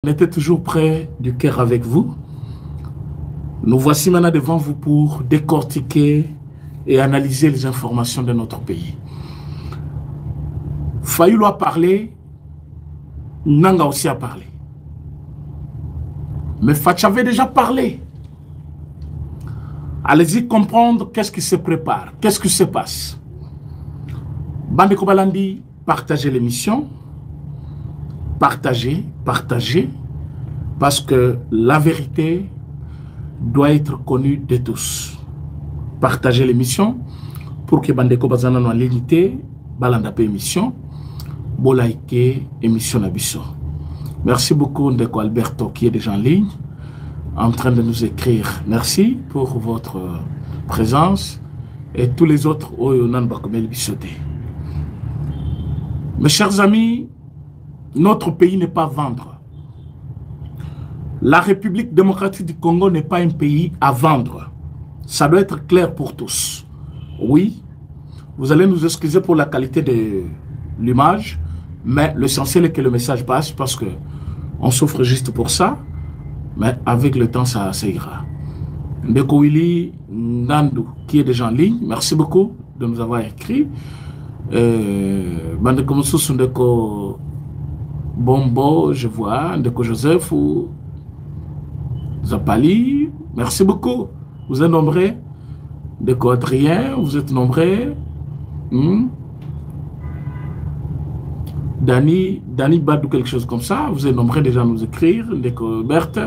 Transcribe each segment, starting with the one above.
On était toujours près du cœur avec vous. Nous voici maintenant devant vous pour décortiquer et analyser les informations de notre pays. Fayulu a parlé, Nanga aussi a parlé. Mais Fachi avait déjà parlé. Allez-y comprendre qu'est-ce qui se prépare, qu'est-ce qui se passe. Bandeko Balandi, partagez l'émission. Partagez, parce que la vérité doit être connue de tous. Partagez l'émission pour que Bandeko Bazana no l'unité, balanda pe émission, bolaike émission Nabiso. Merci beaucoup Ndeko Alberto qui est déjà en ligne, en train de nous écrire. Merci pour votre présence et tous les autres Oyonan Bakomel Bissote. Mes chers amis, notre pays n'est pas à vendre. La République démocratique du Congo n'est pas un pays à vendre. Ça doit être clair pour tous. Oui, vous allez nous excuser pour la qualité de l'image, mais l'essentiel est que le message passe parce que on souffre juste pour ça, mais avec le temps, ça ira. Ndeko Willy Nandou, qui est déjà en ligne, merci beaucoup de nous avoir écrit. Bandeko Moussous, Ndeko Bombo, je vois, Ndeko Joseph ou Zapali, merci beaucoup. Vous êtes nombreux. Ndeko Adrien, vous êtes nombreux. Dani Badou, quelque chose comme ça, vous êtes nombreux déjà à nous écrire. Ndeko Berthe.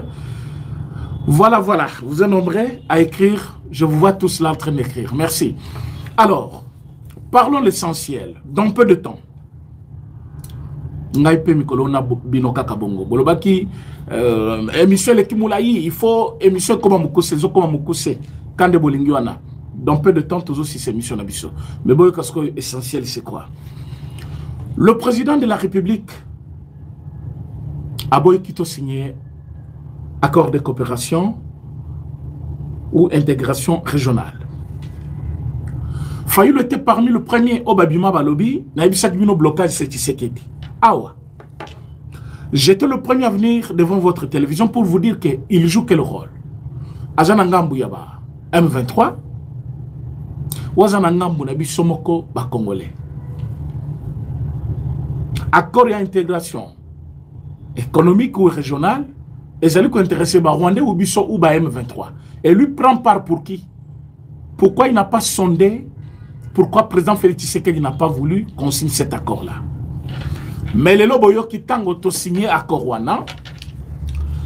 Voilà, vous êtes nombreux à écrire. Je vous vois tous là en train d'écrire. Merci. Alors, parlons l'essentiel, dans peu de temps. Émission il faut émission comme Mukuse quand de Bolingiwana. Dans peu de temps, toujours si c'est émission Nabiso. Mais bon, parce que l'essentiel, c'est quoi? Le président de la République a signé accord de coopération ou intégration régionale. Fayulu était parmi le premier au Babima Balobi, Naïbisak Bino blocage c'est Tshisekedi. Awa. J'étais le premier à venir devant votre télévision pour vous dire qu'il joue quel rôle. Azanangambu Yaba, M23, Wazanangambu Nabi Somoko, ba Congolais. Accord et intégration économique ou régionale, et allez intéressé par Rwandais ou Bisso ou M23. Et lui prend part pour qui? Pourquoi il n'a pas sondé? Pourquoi le président Félix Tshisekedi n'a pas voulu qu'on signe cet accord-là? Mais les loboyo qui tango to signé accord wana,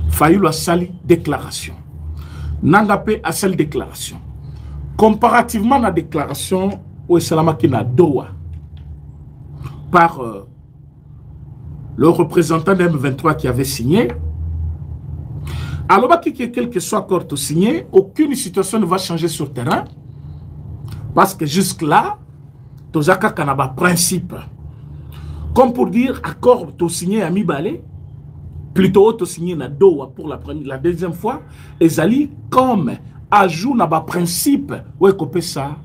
Fayulu a sali déclaration. Nangape a sali déclaration. Comparativement à la déclaration au Salamaki na Doha par le représentant de M23 qui avait signé, alors quel que soit accord signé, aucune situation ne va changer sur le terrain parce que jusque-là, Tozaka Kanaba principe. Comme pour dire, accord signé à Mibale, plutôt signé à Doha pour la deuxième fois, et Zali comme ajout à un principe ça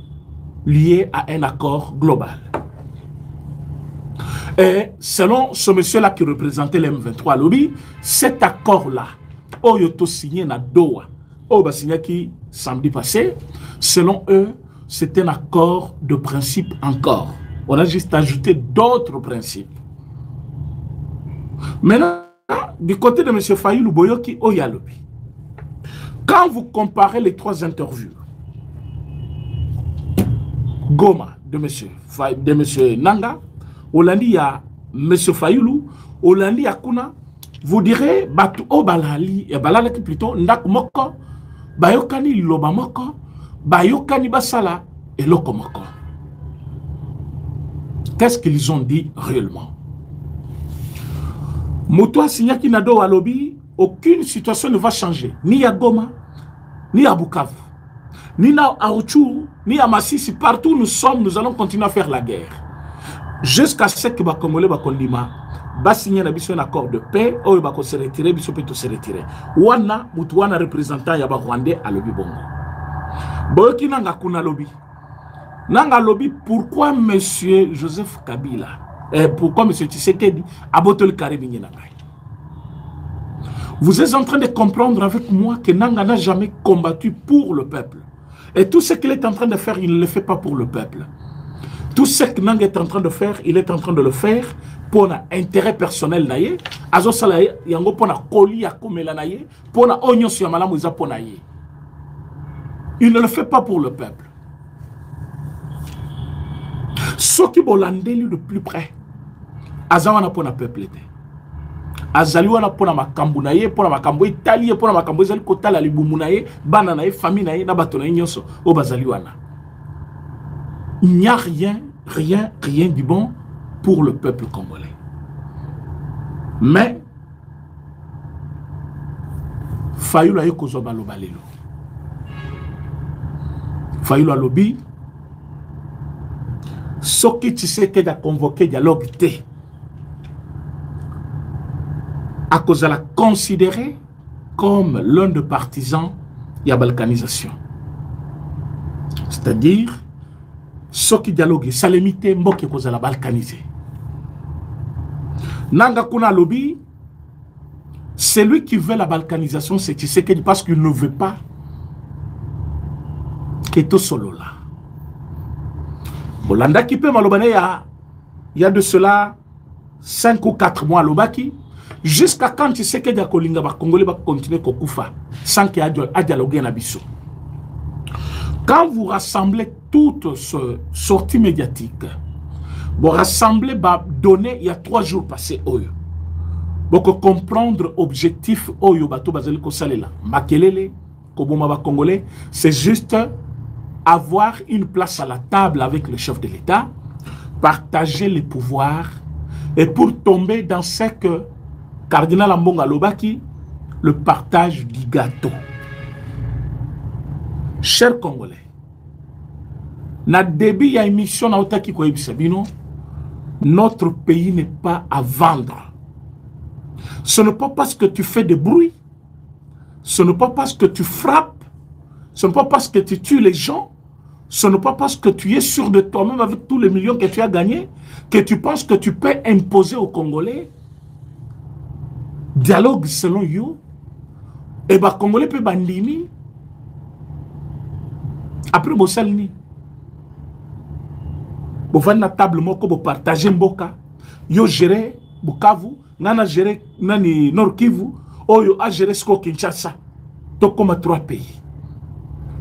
lié à un accord global. Et selon ce monsieur-là qui représentait l'M23 lobby, cet accord-là, Oyoto signé à Doha, signé qui samedi passé, selon eux, c'est un accord de principe encore. On a juste ajouté d'autres principes. Maintenant, du côté de M. Fayulu Boyoki Oyalobi, quand vous comparez les trois interviews, Goma de M. Nanga, Olandi il y a M. Fayulu, Olandi Akuna, vous direz, Batu Obalali, et Balali plutôt, Ndak Moko, Bayokani Lobamoko, Bayokani Basala et Lokomoko. Qu'est-ce qu'ils ont dit réellement? Moutoua Signaki Nado Alobi, aucune situation ne va changer. Ni à Goma, ni à Bukavu, ni à Aruchuru, ni à Massissi. Partout où nous sommes, nous allons continuer à faire la guerre. Jusqu'à ce que Bakomole Bakondima va signer un accord de paix, ou Bako se retirer, Bisopeto se retirer. Wana, Moutouana représentant Yaba Rwandais à Lobi Bongo. Boyoki Nanga Kuna Lobi. Nanga Lobi, pourquoi M. Joseph Kabila, pourquoi M. Tshisekedi a botté le carré. Vous êtes en train de comprendre avec moi que Nanga n'a jamais combattu pour le peuple. Et tout ce qu'il est en train de faire, il ne le fait pas pour le peuple. Tout ce que Nanga est en train de faire, il est en train de le faire pour l'intérêt personnel. Il ne le fait pas pour le peuple. Ce qui est de plus près, Azawana pour le peuple. Azaliwana pour la makambunaye, pour la makambo italien, pour la makambo zali kotala libumunaye, bananaye, famille naye, nabatonaye nyoso, o bazaliwana. Il n'y a rien du bon pour le peuple congolais. Mais, Fayulu aye kozoba lobalelo. Fayulu alobi, soki Tshisekedi a convoqué dialogue té. À cause de la considérer comme l'un des partisans de la balkanisation. C'est-à-dire, ce qui dialogue, ça limite mboke cause de la balkaniser. Nanga kuna lobby, celui qui veut la balkanisation, c'est Tshisekedi parce qu'il ne veut pas que tout solo là. Bolanda qui peut malobane il y a de cela 5 ou 4 mois lobaki. Jusqu'à quand tu sais que les Congolais vont continuer à koufa sans qu'il y ait dialogué na biso. Quand vous rassemblez toutes ces sorties médiatiques, vous rassemblez, donner il y a 3 jours passés, pour comprendre l'objectif, c'est juste avoir une place à la table avec le chef de l'État, partager les pouvoirs, et pour tomber dans ce que Cardinal Ambonga Lobaki, le partage du gâteau. Chers Congolais, na début il y a une mission na otaki ko ebisabino, notre pays n'est pas à vendre. Ce n'est pas parce que tu fais des bruits, ce n'est pas parce que tu frappes, ce n'est pas parce que tu tues les gens, ce n'est pas parce que tu es sûr de toi-même avec tous les millions que tu as gagnés, que tu penses que tu peux imposer aux Congolais dialogue selon you, et bah Congolais peut bandimi après Bossalni. Vous venez à la table, vous partagez Mboka, yo gérez Bukavu, nana géré nani Nord Kivu, yo a géré Sko Kinshasa. Donc comme 3 pays.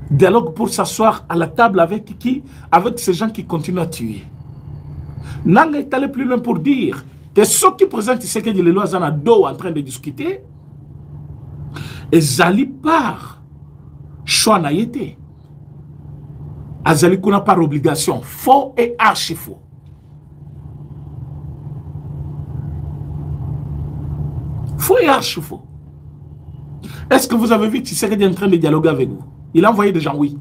Dialogue pour s'asseoir à la table avec qui? Avec ces gens qui continuent à tuer. Nanga est allé plus loin pour dire que ceux qui présentent ce que les lois en dos en train de discuter, et Zali par choix n'a été. Azali kuna par obligation, faux et archi faux. Faux et archi faux. Est-ce que vous avez vu Tshisekedi en train de dialoguer avec vous? Il a envoyé des gens, oui.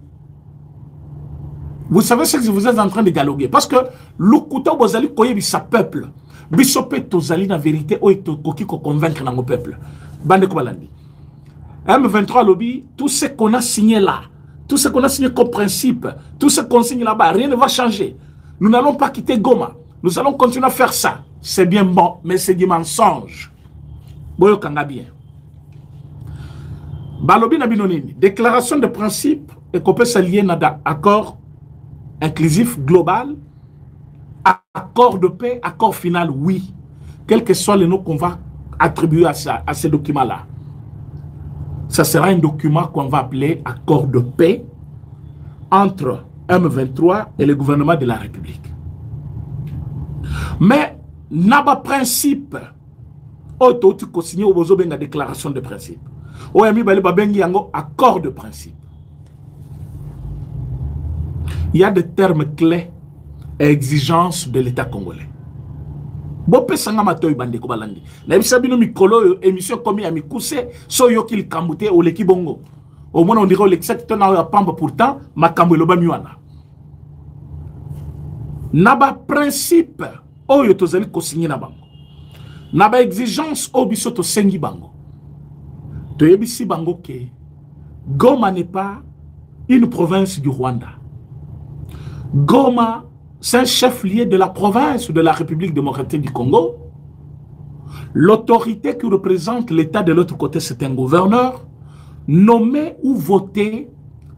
Vous savez ce que vous êtes en train de dialoguer. Parce que le couteau, vous allez koyebi sa peuple. Bisopé tozali na vérité, ou est koki ko convaincre dans mon peuple. Bande Kobalandi. M23 lobby, tout ce qu'on a signé là, tout ce qu'on a signé comme principe, tout ce qu'on signe là-bas, rien ne va changer. Nous n'allons pas quitter Goma. Nous allons continuer à faire ça. C'est bien bon, mais c'est du mensonge. Boyo kanga bien. Balobi na binonini. Déclaration de principe et qu'on peut s'allier à accord inclusif global, accord de paix, accord final, oui. Quels que soient les noms qu'on va attribuer à ces documents-là. Ça sera un document qu'on va appeler accord de paix entre M23 et le gouvernement de la République. Mais, naba principe, tu signé au besoin de déclaration de principe. Accord de principe. Il y a des termes clés et exigences de l'État congolais. Bopé sanga matoy bande ko balandi. Na bisabino mikolo émission comme ya mikuse so yokil kambuté o leki bongo. Au moins on dirait le secteur na pamba pourtant makambo loba miwana. Naba principe oyo tozali ko signer na bango. Naba exigence o bisoto sengi bango. To yebisi bango ke Goma n'est pas une province du Rwanda. Goma, c'est un chef-lieu de la province de la République démocratique du Congo. L'autorité qui représente l'État de l'autre côté, c'est un gouverneur nommé ou voté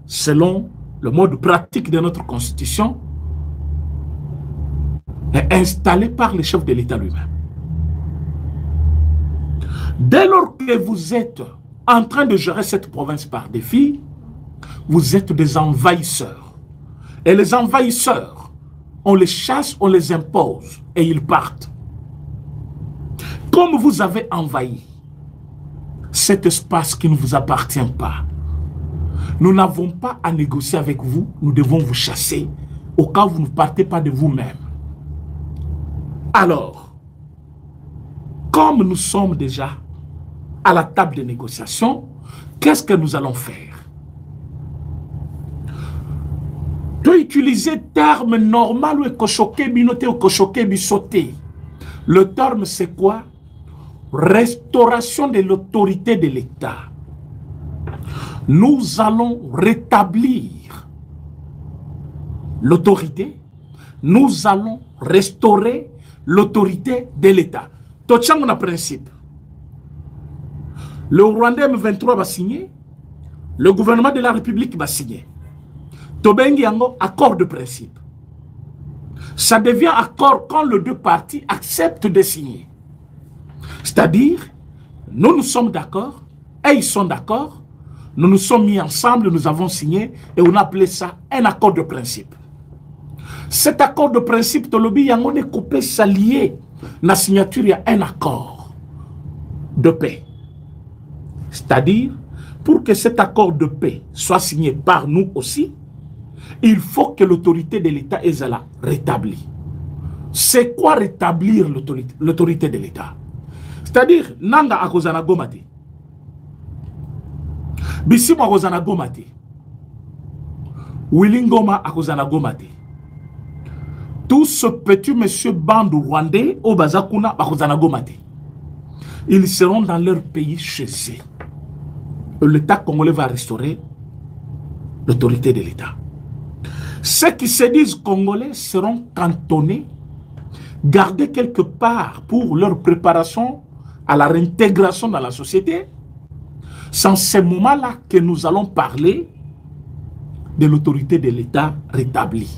selon le mode pratique de notre constitution et installé par le chef de l'État lui-même. Dès lors que vous êtes en train de gérer cette province par défi, vous êtes des envahisseurs. Et les envahisseurs, on les chasse, on les impose et ils partent. Comme vous avez envahi cet espace qui ne vous appartient pas, nous n'avons pas à négocier avec vous, nous devons vous chasser au cas où vous ne partez pas de vous-même. Alors, comme nous sommes déjà à la table de négociation, qu'est-ce que nous allons faire? Tu as utilisé le terme normal ou écochoqué, binoté ou cochoqué, bisoté. Le terme c'est quoi? Restauration de l'autorité de l'État. Nous allons rétablir l'autorité. Nous allons restaurer l'autorité de l'État. Tochang na principe. Le Rwanda M23 va signer. Le gouvernement de la République va signer. Tobengi yango accord de principe. Ça devient accord quand les deux parties acceptent de signer. C'est-à-dire, nous sommes d'accord, et ils sont d'accord, nous nous sommes mis ensemble, nous avons signé, et on a appelé ça un accord de principe. Cet accord de principe, Tolobi yango ne coupé s'allier. La signature, il y a un accord de paix. C'est-à-dire, pour que cet accord de paix soit signé par nous aussi, il faut que l'autorité de l'État est là, rétablie. C'est quoi rétablir l'autorité de l'État? C'est-à-dire, Nanga akozana gomate. Bissimo akozana gomate. Willingoma akozana gomate. Tout ce petit monsieur bande rwandais au Bazakuna akozana gomate. Ils seront dans leur pays chez eux. L'État congolais va restaurer l'autorité de l'État. Ceux qui se disent congolais seront cantonnés, gardés quelque part pour leur préparation à la réintégration dans la société. C'est en ce moment-là que nous allons parler de l'autorité de l'État rétablie.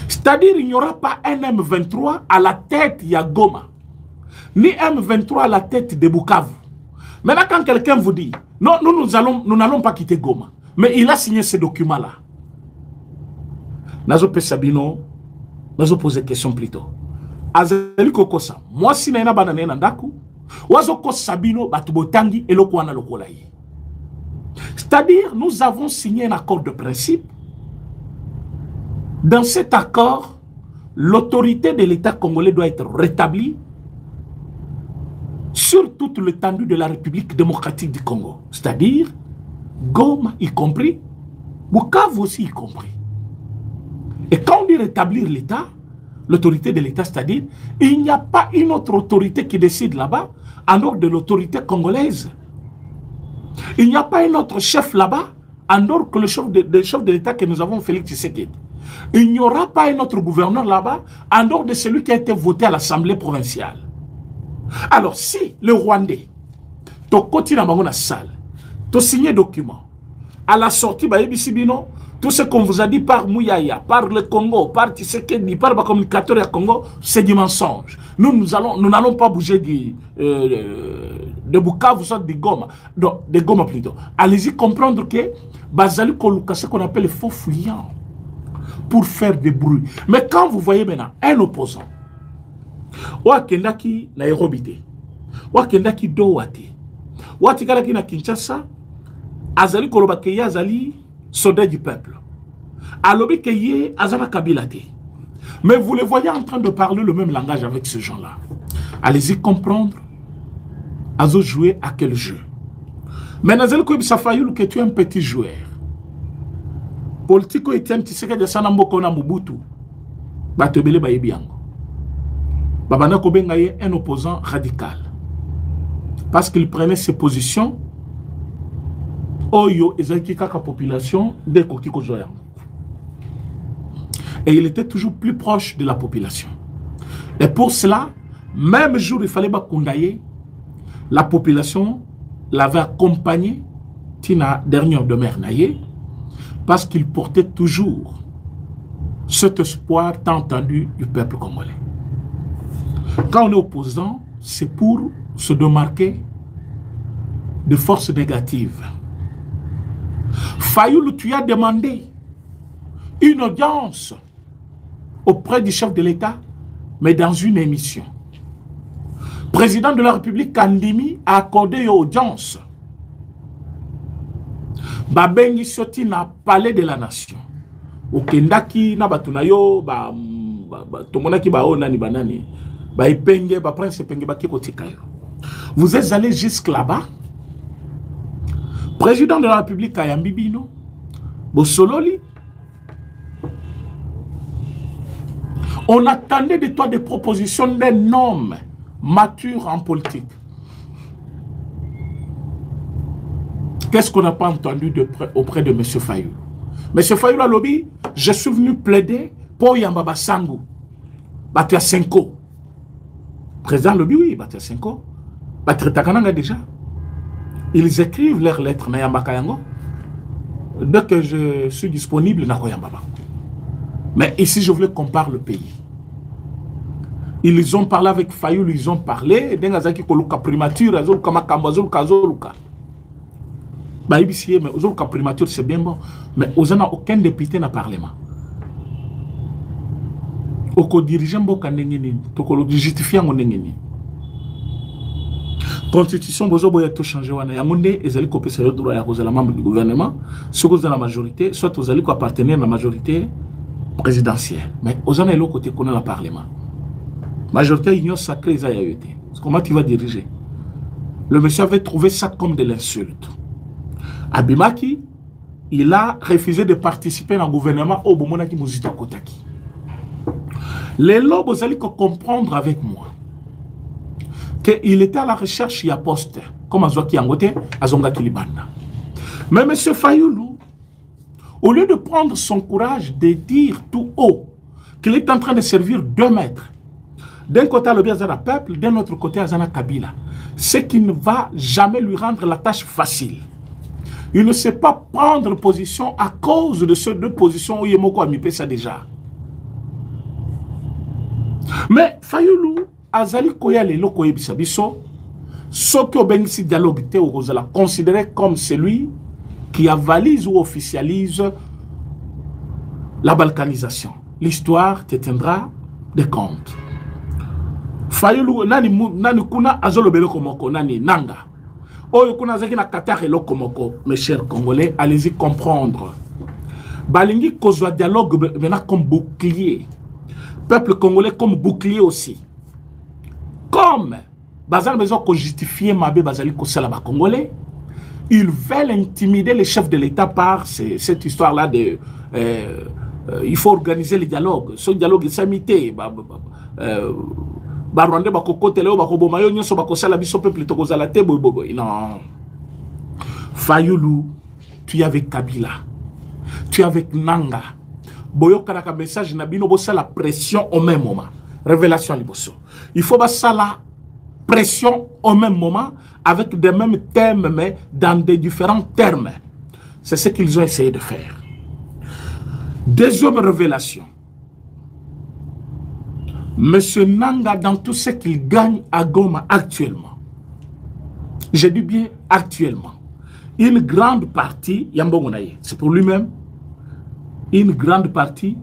C'est-à-dire qu'il n'y aura pas un M23 à la tête de Goma, ni M23 à la tête de Bukavu. Maintenant, quand quelqu'un vous dit, non, nous n'allons pas quitter Goma, mais il a signé ce document-là. Nazo Pesabino, nazo poser question plutôt. Azali kokosa, moi si naina banane nandaku, wazo ko sabino batubotangi eloko wana lokola yi. C'est-à-dire, nous avons signé un accord de principe. Dans cet accord, l'autorité de l'État congolais doit être rétablie sur toute l'étendue de la République démocratique du Congo. C'est-à-dire, Goma y compris, Bukavu aussi y compris. Et quand on dit rétablir l'État, l'autorité de l'État, c'est-à-dire, il n'y a pas une autre autorité qui décide là-bas, en dehors de l'autorité congolaise. Il n'y a pas un autre chef là-bas, en dehors que le chef de l'État que nous avons, Félix Tshisekedi. Il n'y aura pas un autre gouverneur là-bas, en dehors de celui qui a été voté à l'Assemblée provinciale. Alors, si le Rwandais, tu continues dans la salle, tu signes document, à la sortie, tout ce qu'on vous a dit par Mouyaya, par le Congo, par Tshisekedi, par le communicateur du Congo, c'est du mensonge. Nous n'allons pas bouger de Bukavu, soit de Goma. Donc, de Goma plutôt. Allez-y comprendre que Bazali Koluka, ce qu'on appelle les faux fuyants, pour faire des bruits. Mais quand vous voyez maintenant un opposant, Wakendaki Nairobi, Wakendaki Dowati, Watikalaki na Kinshasa, Azali Kolobake Azali, soldat du peuple. Alobi Keye Azana Kabilate. Mais vous les voyez en train de parler le même langage avec ces gens-là. Allez-y comprendre. Azo jouer à quel jeu. Mais Nazeli Koib Safayou que tu es un petit joueur. Politico Etienne Tshisekedi de Sanamboko na Mobutu. Batebele Bayebiango. Babana Kobengaye un opposant radical. Parce qu'il prenait ses positions. Oyo ezaki kaka population de Kokiko Zoya. Et il était toujours plus proche de la population. Et pour cela, Même jour, il fallait Bakundaye, la population l'avait accompagné, Tina, dernière demeure naïe, parce qu'il portait toujours cet espoir tant entendu du peuple congolais. Quand on est opposant, c'est pour se démarquer de forces négatives. Fayoulou, tu as demandé une audience auprès du chef de l'État, mais dans une émission. Président de la République Kandimi a accordé une audience. Babengi Soti n'a palais de la nation. Au Kendaki, na batunayo, tomonaki ba onani banani, ba ipenge, ba prince penge ba kikotikayo. Vous êtes allé jusque là-bas. Président de la République Kayambibino, Bossololi. On attendait de toi des propositions d'un homme mature en politique. Qu'est-ce qu'on n'a pas entendu auprès de M. Fayou? M. Fayou a lobby, je suis venu plaider pour Yambaba Sangou, Batia Senko. Président lobby, oui, Batia Senko. Batia Takananga déjà. Ils écrivent leurs lettres na Yambaka Yango. Dès que je suis disponible, na Yambaba. Mais ici, je voulais qu'on parle le pays. Ils ont parlé avec Fayou, ils ont parlé. Dengazaki koluka primature, azoluka makambo, azoluka azoluka. Bah, ici, mais azoluka primature, c'est bien bon. Mais aux n'a aucun député dans le Parlement. Oko dirigeant boka ndengeni, tokolo justifiant ndengeni. Constitution bozo boya tout changer wana. Yamunde ezali kopé le droit ya kozala membre du gouvernement, soit dans la majorité, soit aux allez appartenir à la majorité présidentielle. Mais aux ana l'autre côté qu'on a le Parlement. Majorité union sacrée ils a été. Comment tu vas diriger? Le monsieur avait trouvé ça comme de l'insulte. Abimaki, il a refusé de participer dans le gouvernement au Bomonaki Muzita Kotaki. Les lobes, vous allez comprendre avec moi qu'il était à la recherche, il y a poste, comme Azwaki Angote, Azonga Kilibanda. Mais M. Fayoulou, au lieu de prendre son courage de dire tout haut qu'il est en train de servir 2 maîtres, d'un côté le Azana peuple, d'un autre côté Azana Kabila, ce qui ne va jamais lui rendre la tâche facile. Il ne sait pas prendre position à cause de ces 2 positions où Yemoko a mis ça déjà. Mais Fayoulou, Azali Koyale Loko Ebisabiso, ce que Bengisi Dialogue Théorozala considéré comme celui qui avalise ou officialise la balkanisation. L'histoire te tiendra des comptes. Fayoulou, nani kuna azolo beloko moko, nani nanga. Oyo kuna zaki na katare loko moko, mes chers Congolais, allez-y comprendre. Balingi kozwa dialogue maintenant comme bouclier. Peuple congolais comme bouclier aussi. Comme Bazal Bezo ko justifier Mabé Bazali Kosalaba Congolais, ils veulent intimider les chefs de l'État par cette histoire-là de il faut organiser le dialogue. Ce dialogue est samité. Barwande bako teleo bako bomayo nyoso bako sala biso peuple tokozala te bobo. Non. Fayoulou, tu es avec Kabila. Tu es avec Nanga. Boyo karaka message na bino bossa la pression au même moment. Révélation liboso. Il faut bassa la pression au même moment avec des mêmes termes mais dans des différents termes. C'est ce qu'ils ont essayé de faire. Deuxième révélation. Monsieur Nanga, dans tout ce qu'il gagne à Goma actuellement, j'ai dit bien actuellement, une grande partie, c'est pour lui-même, une grande partie,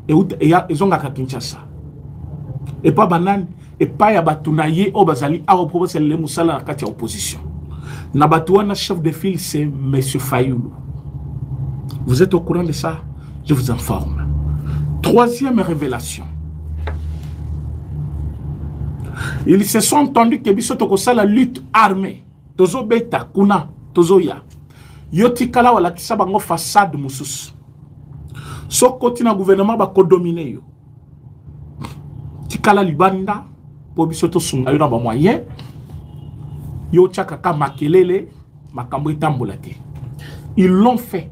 ils ont à Kinshasa. Et pas banane, et pas yabatunaye au bazali, à proposer les moussala à la opposition. Nabatouana, chef de file, c'est M. Fayoulou. Vous êtes au courant de ça? Je vous informe. Troisième révélation. Ils se sont entendus que Bissotoko ça la lutte armée. Tozo beta, kuna, tozo ya. Yotikala wala kisabango façade musus. So kotina gouvernement ba ko dominer yo. Tikala libanda po bisoto sunga yo na ba moyen. Yo tchaka makelele makambo itambola te. Ils l'ont fait.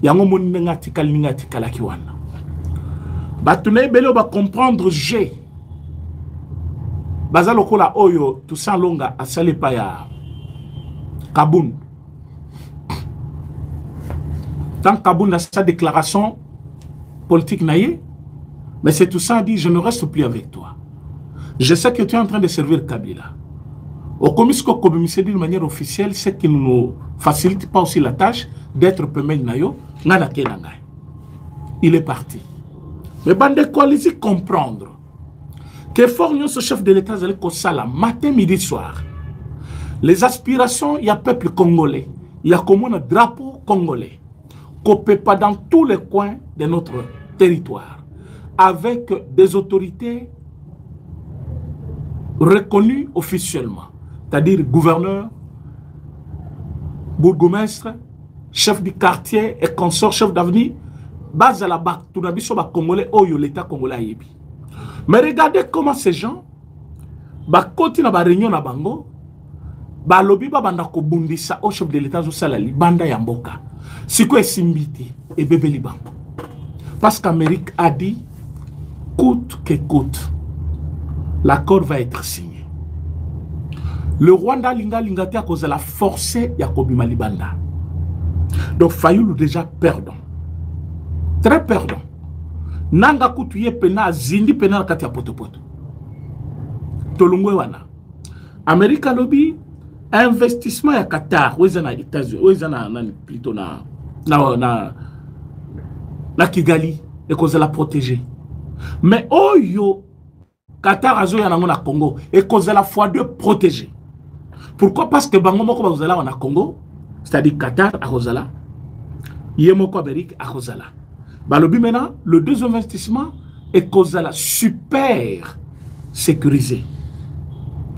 Yango moni nga tikala ki wana. Batune belo ba comprendre j'ai baza lokola oyo Toussaint Longa asali pa ya Kaboun. Tant Kaboun a sa déclaration politique naïe, mais c'est tout ça dit, je ne reste plus avec toi. Je sais que tu es en train de servir Kabila. Au Komisko Kobimissé d'une manière officielle, c'est qu'il ne nous facilite pas aussi la tâche d'être Pemel Nayo, il est parti. Mais bande coalition comprendre que Fornion, ce chef de l'État, matin, midi, soir. Les aspirations, il y a peuple congolais, il y a comme un drapeau congolais, qu'on peut pas dans tous les coins de notre territoire, avec des autorités reconnues officiellement, c'est-à-dire gouverneur, bourgmestre, chef du quartier et consort, chef d'avenue, base à la BAC, tout le monde congolais, oyo l'État congolais ayebi. Mais regardez comment ces gens, continuent à réunion na bango, lobi banda ko bundisa au chef de l'État salali banda ya mboka. Si quoi simbiti et bébé liban. Parce qu'Amérique a dit, coûte que coûte, l'accord va être signé. Le Rwanda lingati à cause de la forcée Yakobi Malibanda. Donc Fayoulou déjà perdant. Très perdant. Nanga kutuye pena zindi pena katia potopoto. Tolungwe wana. Amérique lobby investissement ya Qatar, ouezana États-Unis, ouezana plutôt na Kigali et cause de la protéger. Mais oyo Qatar azo ya na Congo et cause de la foi de protéger. Pourquoi? Parce que bango moko bazala wana Congo, c'est-à-dire Qatar à Rosala, Yemoko Amérique à Rosala. Balobi maintenant, le deuxième investissement est cause de la super sécurisée.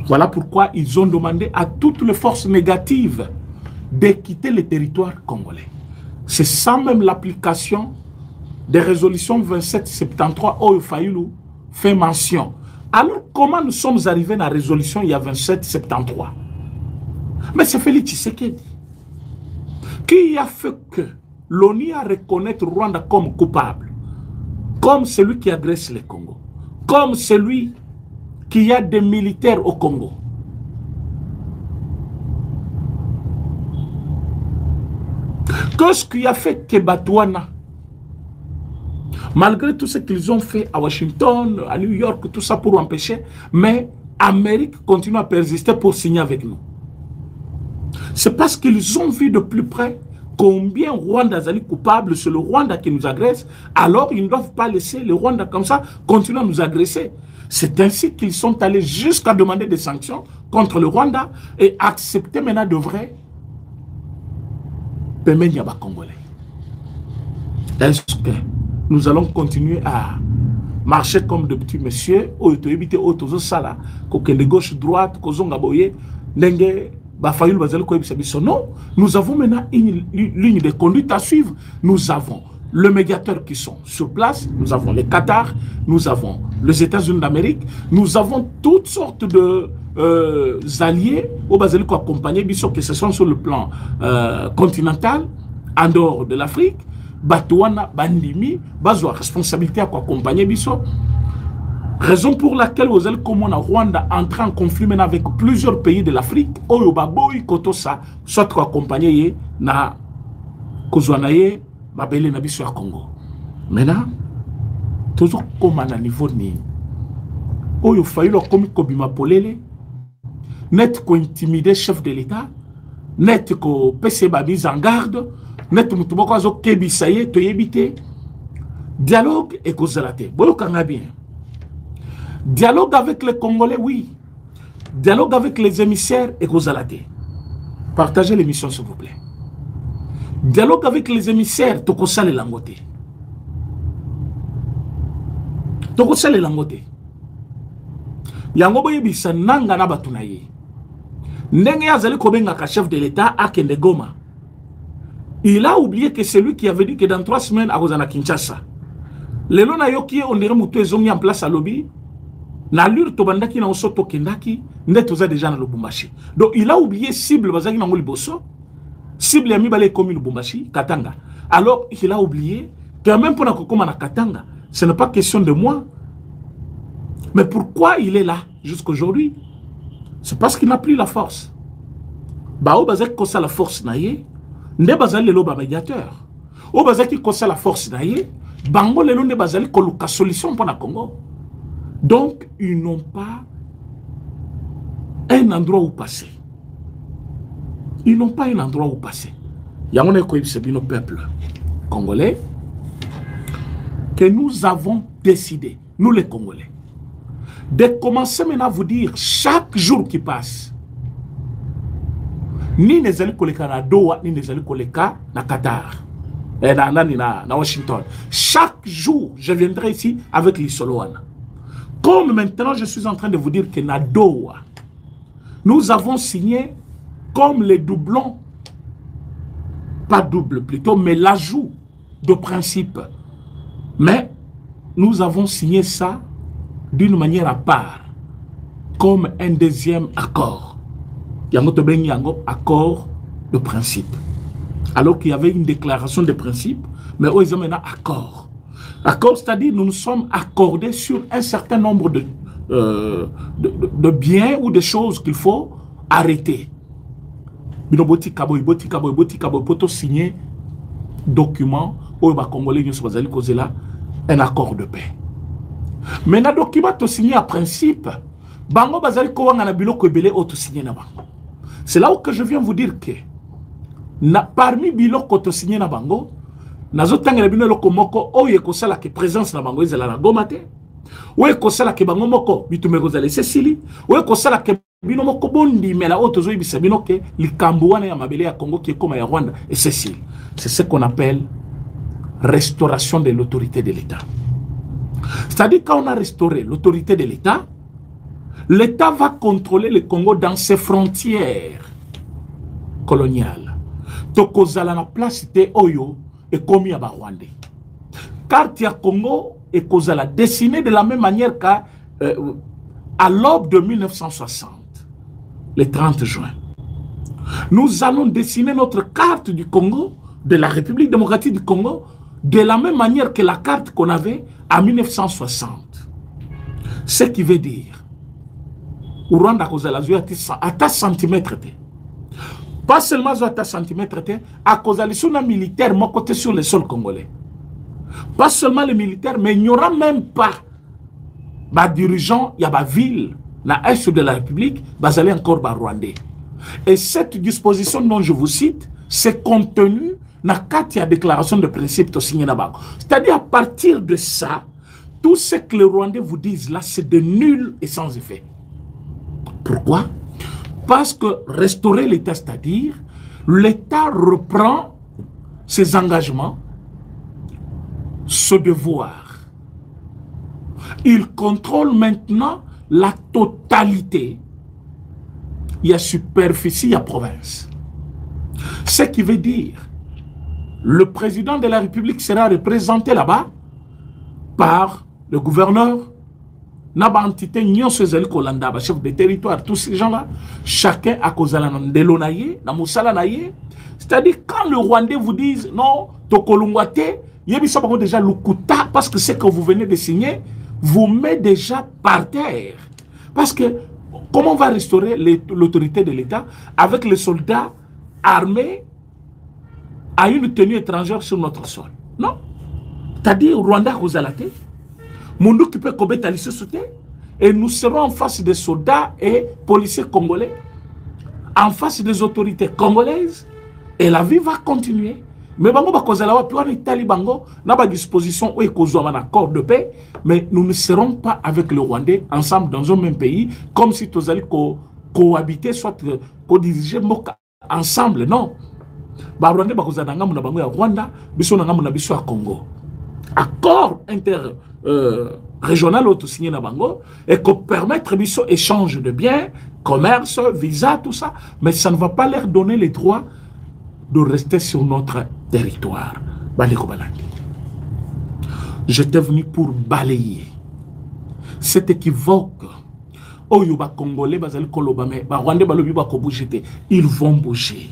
Voilà pourquoi ils ont demandé à toutes les forces négatives de quitter le territoire congolais. C'est sans même l'application des résolutions 2773 où Fayoulou fait mention. Alors comment nous sommes arrivés à la résolution il y a 2773? Mais c'est Félix Tshisekedi qui a fait que l'ONU a reconnaître Rwanda comme coupable, comme celui qui agresse le Congo, comme celui qui a des militaires au Congo. Qu'est-ce qui a fait que Batouana, malgré tout ce qu'ils ont fait à Washington, à New York, tout ça pour empêcher, mais l'Amérique continue à persister pour signer avec nous? C'est parce qu'ils ont vu de plus près combien Rwanda est coupable, c'est le Rwanda qui nous agresse, alors ils ne doivent pas laisser le Rwanda comme ça continuer à nous agresser. C'est ainsi qu'ils sont allés jusqu'à demander des sanctions contre le Rwanda et accepter maintenant de vrai Pemel Yaba Congolais. Est-ce que nous allons continuer à marcher comme de petits messieurs, éviter autres sala, de gauche-droite, non, nous avons maintenant une ligne de conduite à suivre. Nous avons le médiateur qui sont sur place, nous avons les Qatar, nous avons les États-Unis d'Amérique, nous avons toutes sortes de alliés au Basel qui accompagnent, que ce soit sur le plan continental, en dehors de l'Afrique, Batouana, Bandimi, Bazo a responsabilité à accompagner Bisso. Raison pour laquelle vous allez comme on a Rwanda entrer en conflit maintenant avec plusieurs pays de l'Afrique, Oyobaboy, Kotosa, soit accompagné na Kozwanaye, Babele Nabiso à Congo. Maintenant, toujours comme à niveau ni Oyo Faylo comme Kobima Polele, net ko intimider chef de l'État, net ko PC mise en garde, net Moutuboko Azo Kebisaye, Toyebite, dialogue et Kozalate. Boyo Kanga bien. Dialogue avec les Congolais, oui. Dialogue avec les émissaires et Kozalate. Partagez l'émission, s'il vous plaît. Dialogue avec les émissaires, Tokosale Langote. Tokosale Langote. Yangobo yebisa nanga na batunaye. Ndenge yazali kobenga ka chef de l'État à Kendegoma. Il a oublié que c'est lui qui avait dit que dans 3 semaines à Rosana Kinshasa. Le lona yoki on dirait mutu ezongi en place à lobby. Na lure tobandaki na osoto kendaki ndetoza déjà na Lubumbashi. Donc il a oublié cible bazaki na ngoli bosso. Cible ya mibale komi Lubumbashi, Katanga. Alors il a oublié que même pour na kokoma na Katanga, ce n'est pas question de moi. Mais pourquoi il est là? jusqu'aujourd'hui. C'est parce qu'il n'a plus la force. Bao bazaki kosa la force naye, nde bazali lelo ba médiateur. O bazaki kosa la force naye, bango lelo nde bazali koluka solution pour la Congo. Donc ils n'ont pas un endroit où passer. Ils n'ont pas un endroit où passer. Yamone c'est nos peuples congolais que nous avons décidé, nous les Congolais, de commencer maintenant à vous dire chaque jour qui passe, ni les alliés koleka na Doha, ni les alliés koleka na Qatar, na Washington. Chaque jour, je viendrai ici avec l'Isoloana. Comme maintenant, je suis en train de vous dire que na Doha, nous avons signé comme les doublons, pas double plutôt, mais l'ajout de principe. Mais nous avons signé ça d'une manière à part, comme un deuxième accord. Accord de principe. Alors qu'il y avait une déclaration de principe, mais eux, ils ont maintenant accord. Accord, c'est-à-dire nous nous sommes accordés sur un certain nombre de biens ou de choses qu'il faut arrêter. Boti kabo, poto signer document où les Congolais sont causé là un accord de paix. Mais na document to signé à principe, bango bazali ko wanga na biloko ebele auto signé na bango. C'est là où que je viens vous dire que parmi biloko to signé na bango, nazo tangela bino loko moko oye ko sala ke présence na bango ezala na Goma te. Oye ko sala ke bango moko bitumeko zale Cecily, oye ko sala ke bino moko bondi mela auto zo ibisa bino ke likambo wana ya mabele ya Congo qui est comme ya Rwanda et Cecily. C'est ce qu'on appelle restauration de l'autorité de l'État. C'est-à-dire quand on a restauré l'autorité de l'État, l'État va contrôler le Congo dans ses frontières coloniales. Tokozala na place te oyo et komi ya Rwanda. Carte ya Congo et kozala dessinée de la même manière qu'à l'aube de 1960, le 30 juin. Nous allons dessiner notre carte du Congo, de la République démocratique du Congo, de la même manière que la carte qu'on avait en 1960. Ce qui veut dire, Rwanda kozala à ta centimètre. Pas seulement à ta centimètre, à cause de l'issue militaire, mon côté sur le sol congolais. Pas seulement les militaires, mais il n'y aura même pas de dirigeants, il y a des villes, dans l'est de la République, vous allez encore Rwandais. Et cette disposition dont je vous cite, c'est contenu dans la déclaration de principe signée là-bas. C'est-à-dire à partir de ça, tout ce que les Rwandais vous disent là, c'est de nul et sans effet. Pourquoi? Parce que restaurer l'État, c'est-à-dire l'État reprend ses engagements, ce devoir. Il contrôle maintenant la totalité. Il y a superficie, il y a province. Ce qui veut dire, le président de la République sera représenté là-bas par le gouverneur, Naba entité, chef de territoire, tous ces gens-là, chacun a cause de l'onaye, c'est-à-dire quand le Rwandais vous dit non, Tokolungwate, déjà l'Ukuta, parce que ce que vous venez de signer vous met déjà par terre. Parce que comment on va restaurer l'autorité de l'État avec les soldats armés à une tenue étrangère sur notre sol? Non. C'est-à-dire Rwanda Rosalate, Mondou qui peut combattre et nous serons en face des soldats et policiers congolais, en face des autorités congolaises, et la vie va continuer. Mais bango bakozala wapi wana Italie bango na ba disposition ou ekozwa un accord de paix, mais nous ne serons pas avec le Rwandais ensemble dans un même pays comme si tous allaient cohabiter soit co-diriger ensemble. Non. Ba Rwandais bakozala ngamu na bango ya Rwanda, biso na ngamu na biso ya Congo. Accord régional auto signé na bango et que permettre biso échange de biens, commerce, visa, tout ça, mais ça ne va pas leur donner les droits de rester sur notre territoire. J'étais venu pour balayer cet équivoque. Ils vont bouger.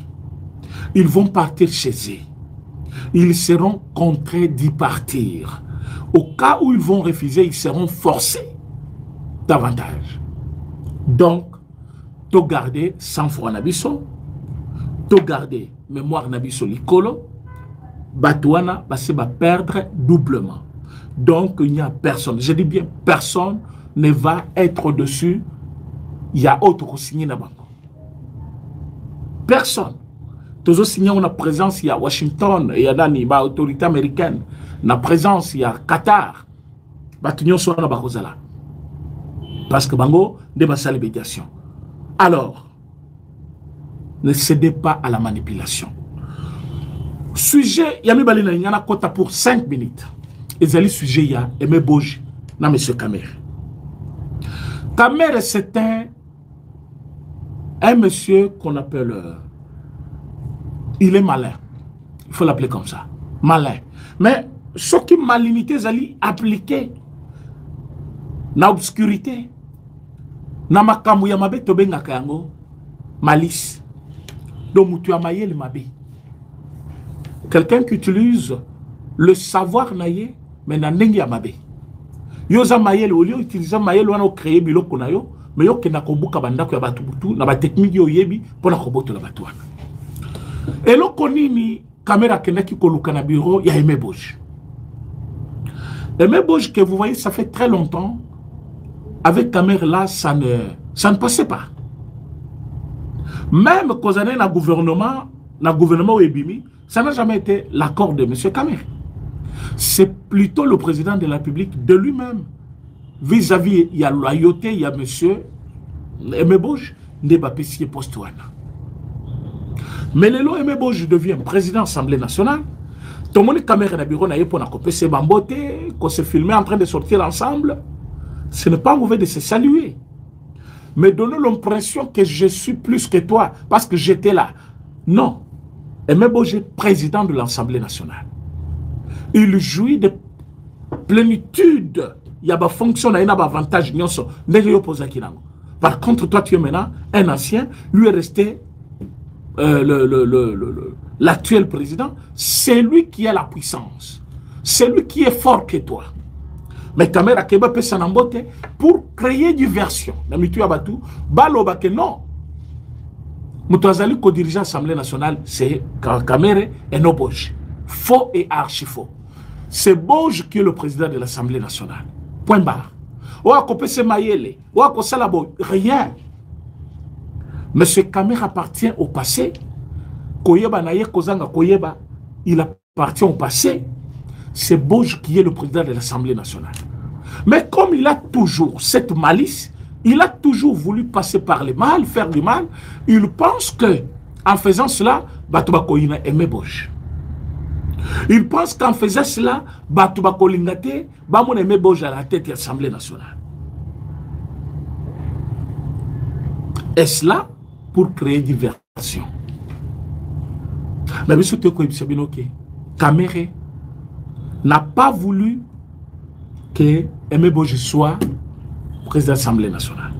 Ils vont partir chez eux. Ils seront contraints d'y partir. Au cas où ils vont refuser, ils seront forcés davantage. Donc, tu garder sang-froid nabiso, tu garder mémoire nabiso likolo, Batouana va perdre doublement. Donc, il n'y a personne. Je dis bien, personne ne va être au-dessus. Il y a autre qui signe dans banque. Personne. Tous les signés, on a présence, il y a Washington, il y a Dani, l'autorité américaine. La présence, il y a Qatar. Batunion soit dans Bakozala. Parce que Bango, de ma médiation. Alors, ne cédez pas à la manipulation. Sujet, Yami Balina, il y en a quota pour 5 minutes. Et c'est le sujet, il y a Aimé Boji, non, M. Kamer. Kamer, c'est un monsieur qu'on appelle. Il est malin. Il faut l'appeler comme ça. Malin. Mais ce qui malinité, c'est appliqué dans l'obscurité. Dans ma kamouya mabe, tobe ngakayango. Malice. Donc, tu as maillé le mabe. Quelqu'un qui utilise le savoir naïe, mais n'a n'engi amabe. Yoza maïe le olio utiliser maïe le wana créer biloko na yo, mais yo kena kobuka bandako ya batu butu na ba technique yo yebi pona koboto la batu wana. Et lo konini caméra kena ki koluka na bureau ya Aimé Boji. Aimé Boji que vous voyez ça fait très longtemps avec caméra là ça ne passait pas. Même quand on est dans le gouvernement Webimi, ça n'a jamais été l'accord de M. Kamer. C'est plutôt le président de la République de lui-même. Vis-à-vis, il y a loyauté, il y a M. Aimé Boji, n'est pas payé poste. Mais le Aimé Boji devient président de l'Assemblée nationale. Tout le monde Kamer na bureau na yepo na kopé se bambote, qu'on se filmait en train de sortir ensemble. Ce n'est pas mauvais de se saluer. Mais donner l'impression que je suis plus que toi parce que j'étais là. Non. Aimé Boji est président de l'Assemblée nationale. Il jouit de plénitude. Il y a des fonctions, il y a des avantages. Par contre, toi, tu es maintenant un ancien. Lui est resté l'actuel président. C'est lui qui a la puissance. C'est lui qui est fort que toi. Mais Kamera Keba peut s'en emboter pour créer diversion. Non. Moutouazali, co-dirigeant l'Assemblée nationale, c'est Kamere et non Boji. Faux et archi faux. C'est Boji qui est le président de l'Assemblée nationale. Point barre. Rien. Monsieur Kamer appartient au passé. Il appartient au passé. C'est Boji qui est le président de l'Assemblée nationale. Mais comme il a toujours cette malice, il a toujours voulu passer par le mal, faire du mal. Il pense que en faisant cela, Batoubakoïna aimé Boji. Il pense qu'en faisant cela, Batoubakolingate, Bamon aimé Boji à la tête de l'Assemblée nationale. Et cela pour créer diversion. Mais monsieur Teko Ibsabinoke, Kamere n'a pas voulu que Aimé Boji soit président de l'Assemblée nationale.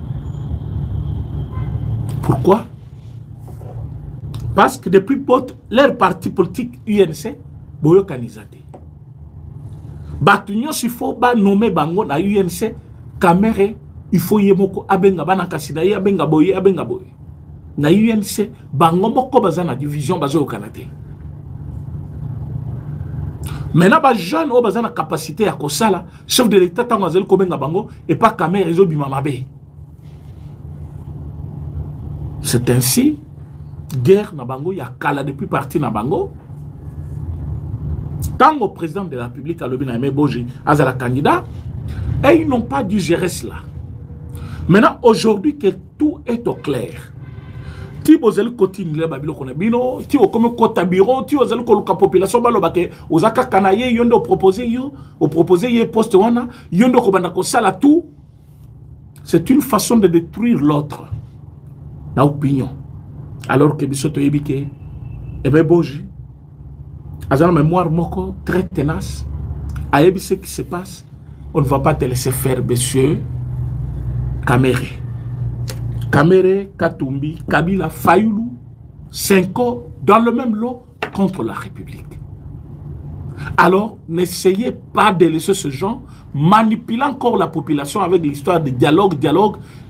Pourquoi? Parce que depuis leur parti politique UNC, Boyo Kanizate. Batunyo s'il faut nommer Bango na UNC, Kamere, il faut yemoko abenga bana kasida abenga boye. Na UNC, Bango moko bazana division bazo au Canada. Maintenant, les jeunes ont besoin de capacité à Kosala, chef de l'État, Tangazel Kobenga Bango, et pas Kamer Réseau Bimamabe. C'est ainsi, guerre Nabango, il y a Kala depuis parti Nabango. Tant au président de la République, à l'Obina Aimé Boji, Azala candidat, et ils n'ont pas dû gérer cela. Maintenant, aujourd'hui, que tout est au clair. Si vous avez continué à faire si vous avez bureau, si vous avez la population, vous avez proposé poste, c'est une façon de détruire l'autre. L'opinion. Alors que Bissoto Ebike, Aimé Boji, a une mémoire très tenace, a ce qui se passe, on ne va pas te laisser faire, monsieur Kamere. Kamere, Katumbi, Kabila, Fayoulou, Senko, dans le même lot contre la République. Alors, n'essayez pas de laisser ce gens manipuler encore la population avec l'histoire de dialogue.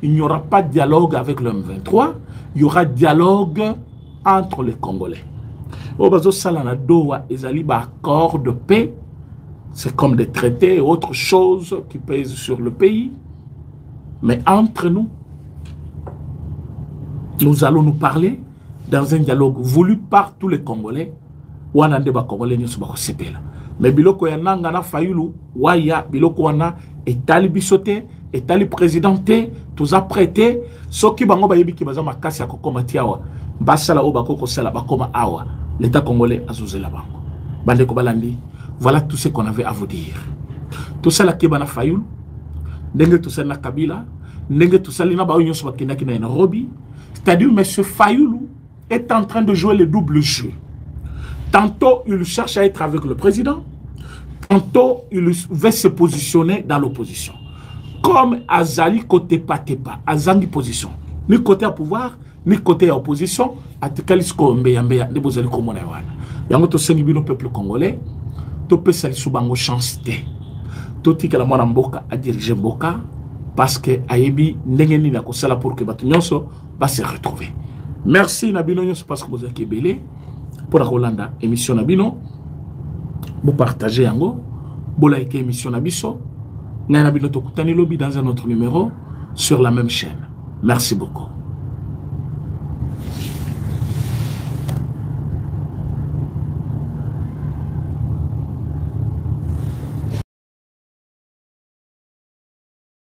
Il n'y aura pas de dialogue avec le M23. Il y aura dialogue entre les Congolais. Accord de paix, c'est comme des traités et autres choses qui pèsent sur le pays. Mais entre nous, nous allons nous parler dans un dialogue voulu par tous les Congolais. Mais biloko ya nanga na fayulu waya biloko wana etali bisote etali présidenté tous apprêté soki bango ba yebi ki baza makasi ya kokoma tiawa basala o bakoko sala bakoma awa l'état congolais azozela bango bande ko balandi. Voilà tout ce qu'on avait à vous dire. Tout ça la kebana fayulu ndenge tout ça na Kabila ndenge tout ça lina ba nyonso bakenda ki na Nairobi. C'est-à-dire monsieur Fayulu est en train de jouer le double jeu. Tantôt, il cherche à être avec le président. Tantôt, il veut se positionner dans l'opposition. Comme Azali côté Patepa, Azangi position. Ni côté à pouvoir, ni côté à opposition. Atikalisko mbeyambeya, ne bozali komona wana. Yango to sengi bino peuple congolais. To pe sali subango chance te. To tikala mwana mboka a diriger mboka. Parce que ayebi ndengeni na kosala pour que batu nyonso va se retrouver. Merci Nabino nyonso parce que vous êtes belé. Pour la Rolanda, émission Nabino, vous partagez yango, vous likez émission Nabiso, Nabino Tokutani Lobby dans un autre numéro sur la même chaîne. Merci beaucoup.